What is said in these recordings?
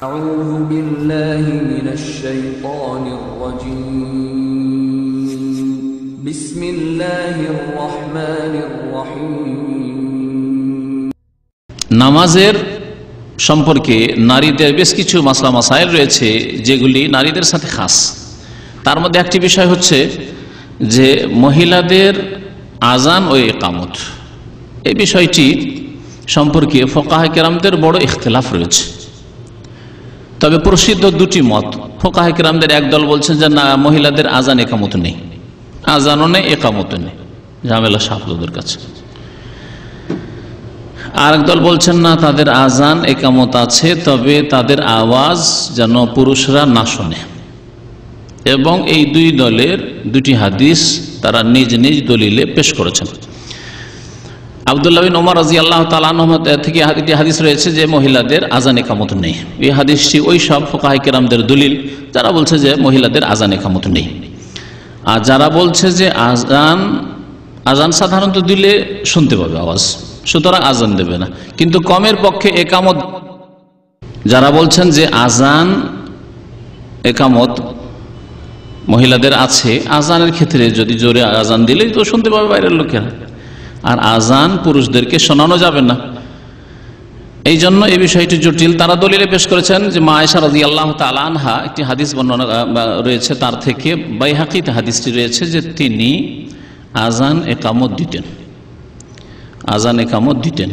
أعوذ بالله من الشيطان الرجيم بسم الله الرحمن الرحيم নামাজের সম্পর্কে নারীদের বেশ কিছু মাসলা মাসাইল রয়েছে যেগুলি নারীদের সাথে খাস। তার মধ্যে একটি বিষয় হচ্ছে যে মহিলাদের আজান ও ইকামত, এই বিষয়টি সম্পর্কে ফুকাহে কেরামদের বড় ইখতিলাফ রয়েছে। তবে প্রসিদ্ধ দুটি মত। ফুকাহে কেরামদের একদল বলছেন যে না, মহিলাদের আজান একামত নেই, আজানও নেই একামতও নেই, ঝামেলা সাফলদের কাছে। আর একদল বলছেন না, তাদের আজান একামত আছে, তবে তাদের আওয়াজ যেন পুরুষরা না শোনে। এবং এই দুই দলের দুটি হাদিস তারা নিজ নিজ দলিলে পেশ করেছেন। আব্দুল্লাহ বিন ওমর রাদিয়াল্লাহু তাআলা আনহু থেকে একটি হাদিস রয়েছে যে মহিলাদের আজান একামত নেই। এই হাদিসটি ওই সব ফুকাহে কেরামদের দলিল যারা বলছে যে মহিলাদের আজান একামত নেই। আর যারা বলছে যে আজান সাধারণত দিলে শুনতে পাবে আওয়াজ, সুতরাং আজান দেবে না, কিন্তু কমের পক্ষে একামত। যারা বলছেন যে আজান একামত মহিলাদের আছে, আজানের ক্ষেত্রে যদি জোরে আজান দিলেই তো শুনতে পাবে বাইরের লোকেরা, আর আজান পুরুষদেরকে শোনানো যাবে না। এই জন্য এই বিষয়টি জটিল। তারা দলিলে পেশ করেছেন যে মা আয়েশা রাদিয়াল্লাহু তাআলা আনহা, একটি হাদিস বর্ণনা রয়েছে তার থেকে, বাইহাকিতে হাদিসটি রয়েছে যে তিনি আজান একামত দিতেন, আজান একামত দিতেন।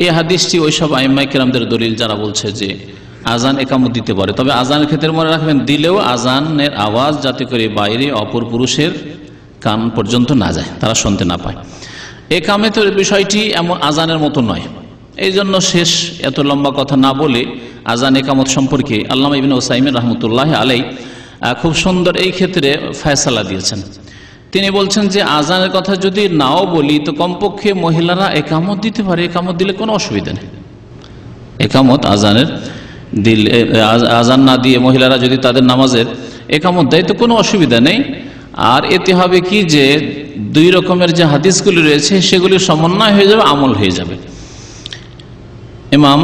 এই হাদিসটি ওই সব আইম্মায়ে কেরামদের দলিল যারা বলছে যে আজান একামত দিতে পারে, তবে আজানের ক্ষেত্রে মনে রাখবেন দিলেও আজানের আওয়াজ যাতে করে বাইরে অপর পুরুষের কান পর্যন্ত না যায়, তারা শুনতে না পায়। একামতের বিষয়টি এমন আজানের মতো নয়। এই জন্য শেষ এত লম্বা কথা না বলে আজান একামত সম্পর্কে আল্লামা ইবনে উসাইমিন রাহমাতুল্লাহি আলাইহি খুব সুন্দর এই ক্ষেত্রে ফয়সালা দিয়েছেন। তিনি বলছেন যে আজানের কথা যদি নাও বলি তো কমপক্ষে মহিলারা একামত দিতে পারে, একামত দিলে কোনো অসুবিধা নেই। একামত আজানের দিলে, আজান না দিয়ে মহিলারা যদি তাদের নামাজের একামত দেয় তো কোনো অসুবিধা নেই। আর এতে হবে কি যে দুই রকমের যে হাদিসগুলি রয়েছে সেগুলির সমন্বয় হয়ে যাবে, আমল হয়ে যাবে। ইমাম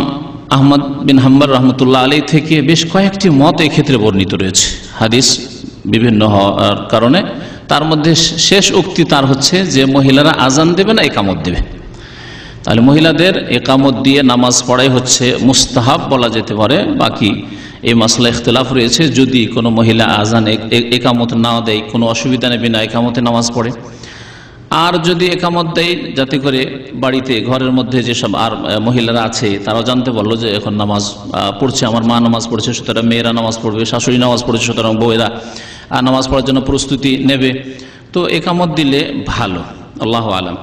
আহমদ বিন হাম্বল রহমতুল্লাহ আলাইহি থেকে বেশ কয়েকটি মত এই ক্ষেত্রে বর্ণিত রয়েছে, হাদিস বিভিন্ন হওয়ার কারণে। তার মধ্যে শেষ উক্তি তার হচ্ছে যে মহিলারা আজান দেবে না একামত দেবে। তাহলে মহিলাদের একামত দিয়ে নামাজ পড়াই হচ্ছে মুস্তাহাব বলা যেতে পারে। বাকি এই মাসলা ইখতিলাফ রয়েছে, যদি কোনো মহিলা আজান একামত না দেয় কোনো অসুবিধা নেবে না, একামতে নামাজ পড়ে। আর যদি একামত দেয় যাতে করে বাড়িতে ঘরের মধ্যে যেসব আর মহিলারা আছে তারাও জানতে পারলো যে এখন নামাজ পড়ছে, আমার মা নামাজ পড়ছে, সুতরাং মেয়েরা নামাজ পড়বে, শাশুড়ি নামাজ পড়ছে, সুতরাং বউয়েরা নামাজ পড়ার জন্য প্রস্তুতি নেবে, তো একামত দিলে ভালো। আল্লাহু আলাম।